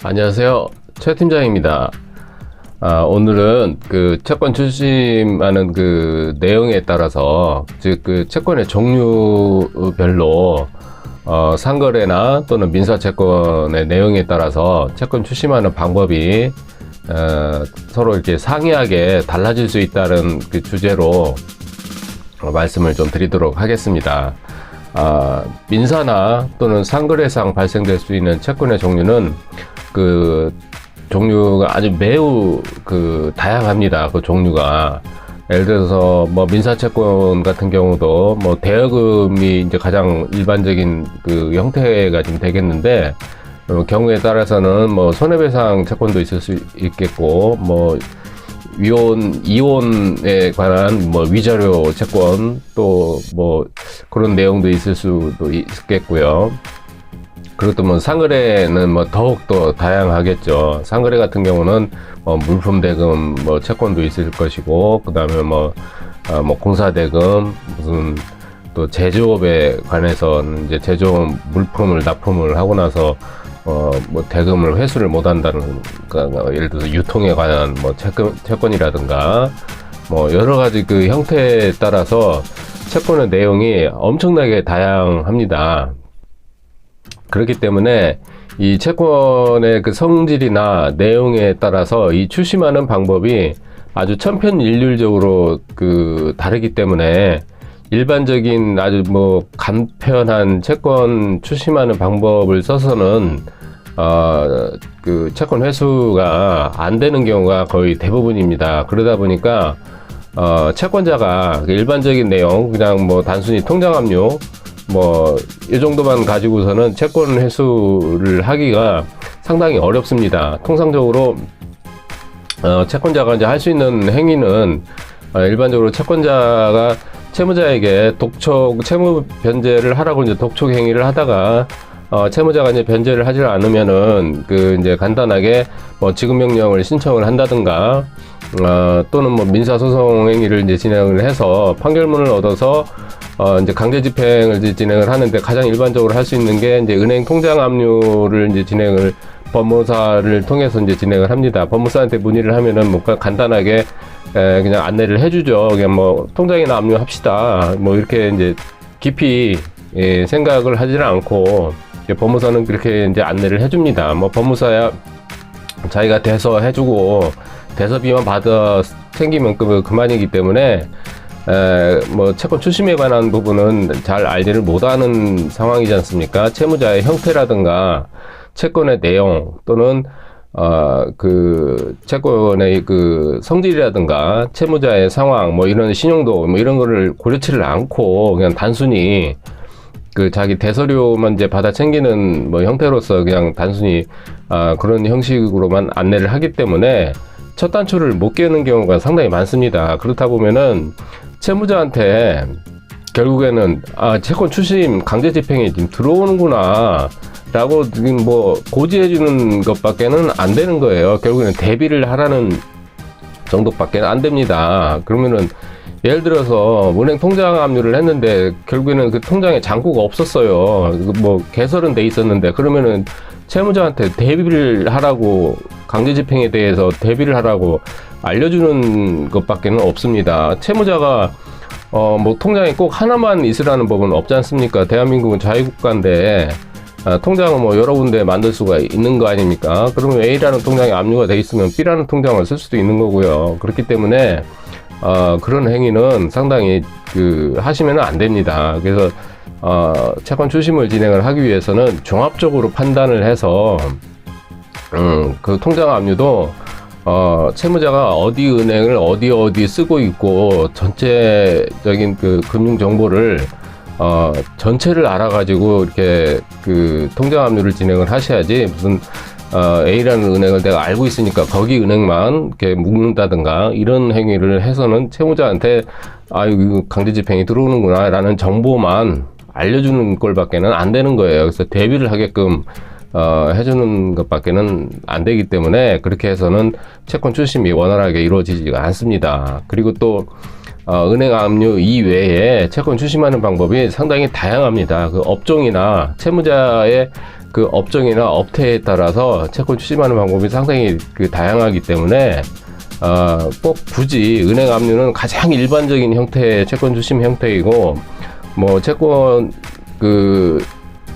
안녕하세요. 최 팀장입니다. 오늘은 그 채권 출심하는 그 내용에 따라서, 즉 그 채권의 종류별로 상거래나 또는 민사채권의 내용에 따라서 채권 출심하는 방법이 서로 이렇게 상이하게 달라질 수 있다는 그 주제로 말씀을 좀 드리도록 하겠습니다. 민사나 또는 상거래상 발생될 수 있는 채권의 종류는 그 종류가 아주 매우 다양합니다. 그 종류가. 예를 들어서 뭐 민사채권 같은 경우도 뭐 대여금이 이제 가장 일반적인 그 형태가 좀 되겠는데, 경우에 따라서는 뭐 손해배상 채권도 있을 수 있겠고, 뭐 이혼에 관한 뭐 위자료 채권 또 뭐 그런 내용도 있을 수도 있겠고요. 그리고 또 뭐 상거래는 뭐 더욱더 다양하겠죠. 상거래 같은 경우는 물품 대금 뭐 채권도 있을 것이고, 그 다음에 뭐 공사 대금, 무슨 또 제조업에 관해서는 이제 제조업 물품을 납품을 하고 나서 뭐 대금을 회수를 못 한다는, 그러니까 예를 들어서 유통에 관한 뭐 채권이라든가 뭐 여러 가지 그 형태에 따라서 채권의 내용이 엄청나게 다양합니다. 그렇기 때문에 이 채권의 그 성질이나 내용에 따라서 이 출심하는 방법이 아주 천편일률적으로 다르기 때문에, 일반적인 아주 뭐 간편한 채권 출심하는 방법을 써서는 그 채권 회수가 안 되는 경우가 거의 대부분입니다. 그러다 보니까 채권자가 일반적인 내용, 그냥 뭐 단순히 통장 압류 뭐 이 정도만 가지고서는 채권 회수를 하기가 상당히 어렵습니다. 통상적으로 채권자가 이제 할 수 있는 행위는, 일반적으로 채권자가 채무자에게 채무 변제를 하라고 이제 독촉 행위를 하다가 채무자가 이제 변제를 하지 않으면은 이제 간단하게 뭐 지급 명령을 신청을 한다든가, 또는 뭐 민사소송 행위를 이제 진행을 해서 판결문을 얻어서 이제 강제 집행을 이제 진행을 하는데, 가장 일반적으로 할 수 있는 게 이제 은행 통장 압류를 이제 법무사를 통해서 이제 진행을 합니다. 법무사한테 문의를 하면은 뭔가 간단하게 그냥 안내를 해주죠. 그냥 뭐 통장이나 압류합시다, 뭐 이렇게 이제 깊이 생각을 하지는 않고, 법무사는 그렇게 이제 안내를 해줍니다. 뭐 법무사야 자기가 대서 해주고 대서비만 받아 챙기면 그만이기 때문에, 뭐 채권 출심에 관한 부분은 잘 알지를 못하는 상황이지 않습니까? 채무자의 형태라든가 채권의 내용, 또는 채권의 성질이라든가 채무자의 상황, 뭐 이런 신용도 뭐 이런 거를 고려치를 않고 그냥 단순히 자기 대서료만 이제 받아 챙기는 뭐 형태로서 그냥 단순히 그런 형식으로만 안내를 하기 때문에 첫 단추를 못 깨는 경우가 상당히 많습니다. 그렇다 보면은 채무자한테 결국에는 채권 출심 강제 집행이 지금 들어오는구나 라고 뭐 고지해 주는 것밖에는 안 되는 거예요. 결국에는 대비를 하라는 정도밖에 안 됩니다. 그러면은 예를 들어서 은행 통장 압류를 했는데 결국에는 그 통장에 잔고가 없었어요. 뭐 개설은 돼 있었는데, 그러면은 채무자한테 대비를 하라고, 강제 집행에 대해서 대비를 하라고 알려주는 것밖에는 없습니다. 채무자가 뭐 통장에 꼭 하나만 있으라는 법은 없지 않습니까? 대한민국은 자유국가인데 통장은 뭐 여러 군데 만들 수가 있는 거 아닙니까? 그러면 A라는 통장에 압류가 돼 있으면 B라는 통장을 쓸 수도 있는 거고요. 그렇기 때문에 그런 행위는 상당히 하시면 안 됩니다. 그래서 채권 출심을 진행을 하기 위해서는 종합적으로 판단을 해서 그 통장 압류도 채무자가 어디 은행을 어디 쓰고 있고 전체적인 금융 정보를 전체를 알아가지고 이렇게 통장 압류를 진행을 하셔야지, 무슨 A라는 은행을 내가 알고 있으니까 거기 은행만 이렇게 묶는다든가 이런 행위를 해서는 채무자한테 이거 강제 집행이 들어오는구나 라는 정보만 알려주는 꼴밖에는 안 되는 거예요. 그래서 대비를 하게끔 해주는 것밖에는 안 되기 때문에, 그렇게 해서는 채권 출심이 원활하게 이루어지지가 않습니다. 그리고 또 은행 압류 이외에 채권 출심하는 방법이 상당히 다양합니다. 그 업종이나 채무자의 그 업종이나 업태에 따라서 채권 추심하는 방법이 상당히 다양하기 때문에 꼭 굳이 은행 압류는 가장 일반적인 형태의 채권 추심 형태이고, 뭐 채권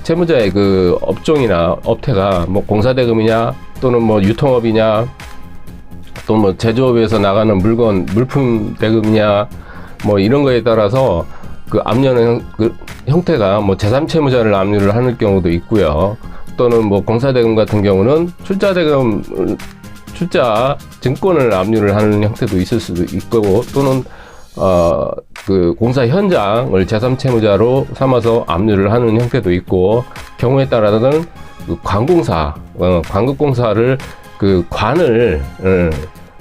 채무자의 업종이나 업태가 뭐 공사대금이냐 또는 뭐 유통업이냐 또 뭐 제조업에서 나가는 물품 대금이냐 뭐 이런 거에 따라서 압류하는 형태가 뭐 제3채무자를 압류를 하는 경우도 있고요. 또는 뭐 공사대금 같은 경우는 출자 증권을 압류를 하는 형태도 있을 수도 있고, 또는 공사 현장을 제3채무자로 삼아서 압류를 하는 형태도 있고, 경우에 따라서는 관급공사를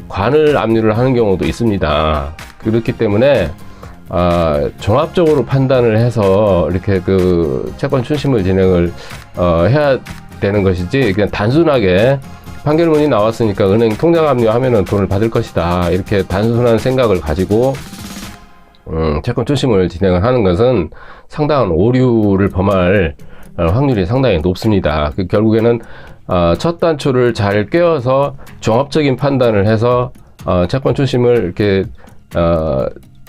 관을 압류를 하는 경우도 있습니다. 그렇기 때문에 종합적으로 판단을 해서 이렇게 채권 추심을 진행을 해야 되는 것이지, 그냥 단순하게 판결문이 나왔으니까 은행 통장 압류하면은 돈을 받을 것이다, 이렇게 단순한 생각을 가지고 채권 추심을 진행을 하는 것은 상당한 오류를 범할 확률이 상당히 높습니다. 결국에는 첫 단추를 잘 꿰어서 종합적인 판단을 해서 채권 추심을 이렇게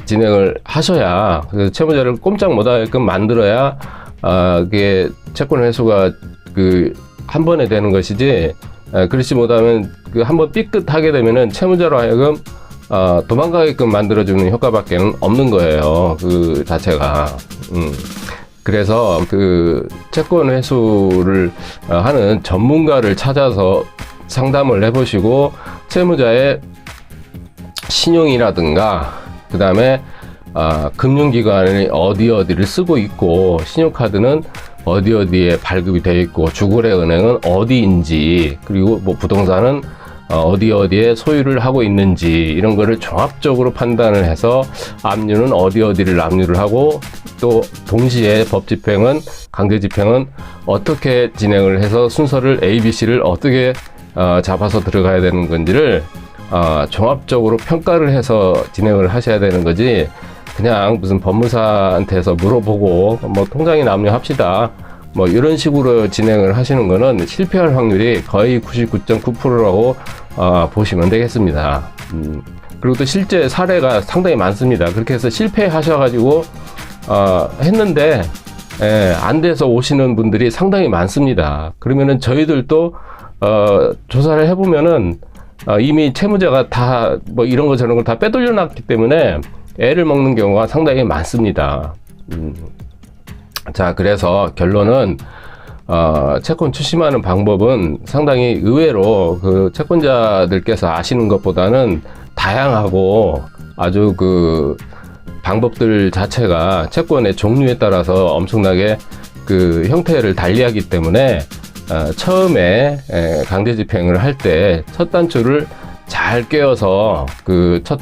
진행을 하셔야, 채무자를 꼼짝 못하게끔 만들어야 그게 채권 회수가 한 번에 되는 것이지, 그렇지 못하면 한번 삐끗하게 되면은 채무자로 하여금 도망가게끔 만들어주는 효과밖에는 없는 거예요, 그 자체가. 그래서 채권 회수를 하는 전문가를 찾아서 상담을 해보시고, 채무자의 신용이라든가 그 다음에 금융기관이 어디를 쓰고 있고, 신용카드는 어디에 발급이 되어 있고, 주거래은행은 어디인지, 그리고 뭐 부동산은 어디에 소유를 하고 있는지, 이런 거를 종합적으로 판단을 해서 압류는 어디를 압류를 하고, 또 동시에 법 집행은, 강제 집행은 어떻게 진행을 해서 순서를 ABC를 어떻게 잡아서 들어가야 되는 건지를 종합적으로 평가를 해서 진행을 하셔야 되는 거지, 그냥 무슨 법무사한테서 물어보고 뭐 통장에 압류합시다 뭐 이런 식으로 진행을 하시는 거는 실패할 확률이 거의 99.9%라고 보시면 되겠습니다. 그리고 또 실제 사례가 상당히 많습니다. 그렇게 해서 실패하셔가지고 했는데 안 돼서 오시는 분들이 상당히 많습니다. 그러면은 저희들도 조사를 해보면은 이미 채무자가 다 뭐 이런 거 저런 걸 다 빼돌려 놨기 때문에 애를 먹는 경우가 상당히 많습니다. 자, 그래서 결론은 채권 추심하는 방법은 상당히 의외로 채권자들께서 아시는 것보다는 다양하고, 아주 방법들 자체가 채권의 종류에 따라서 엄청나게 형태를 달리하기 때문에 처음에 강제 집행을 할 때 첫 단추를 잘 꿰어서 첫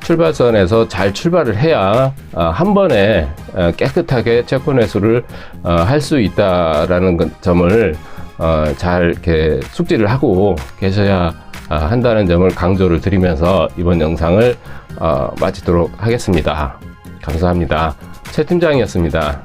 출발선에서 잘 출발을 해야 한 번에 깨끗하게 채권 회수를 할 수 있다라는 점을 잘 이렇게 숙지를 하고 계셔야 한다는 점을 강조를 드리면서 이번 영상을 마치도록 하겠습니다. 감사합니다. 최 팀장이었습니다.